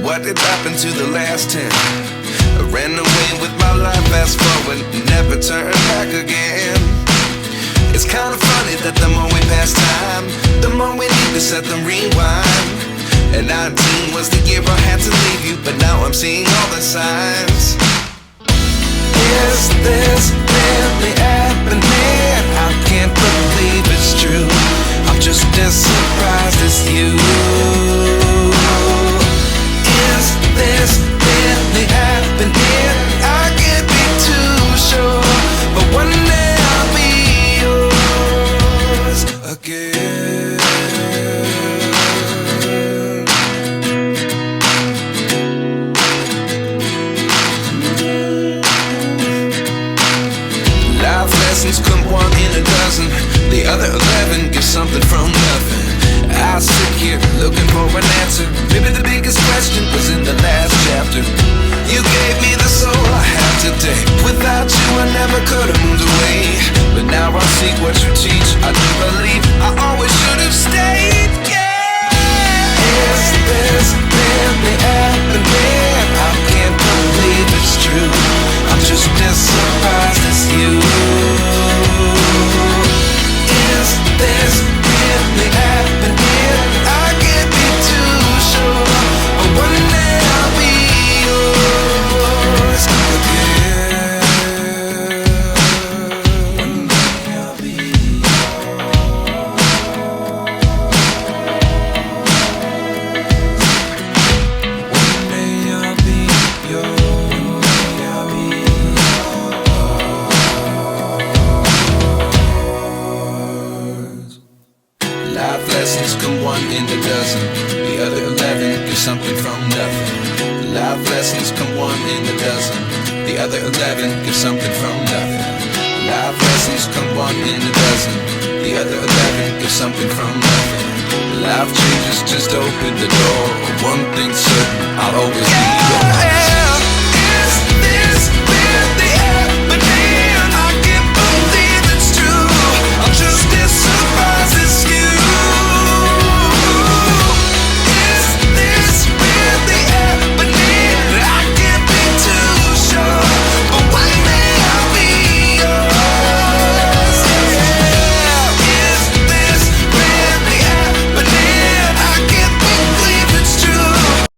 what did happen to the last 10? I ran away with my life, fast forward, never turn back again. It's kinda funny that the more we pass time, the more we need to set the rewind. And 19 was the year I had to leave you, but now I'm seeing all the signs. Is this really happening? I can't believe it's true. I'm just as surprised as you. Is this really happening? I can't be too sure, but one day I'll be yours again. Life lessons come one in a dozen. The other 11 give something from nothing. I sit here looking for an answer. Maybe the biggest question was in the last chapter. You gave me the soul I have today. Without you I never could have moved away. But now I see what you teach. I do believe I always should have stayed. Yeah. Is this really happening? I can't believe it's true. I'm just as surprised as you. Is this really happening? I can't be too sure, but one day I'll be yours again. One day I'll be yours. One day I'll be yours. I'll be yours. Life lessons come one in a dozen. The other 11 give something from nothing. Life lessons come one in a dozen. The other 11 give something from nothing. Life lessons come one in a dozen. The other 11 give something from nothing. Life changes just open the door. One thing's certain, I'll always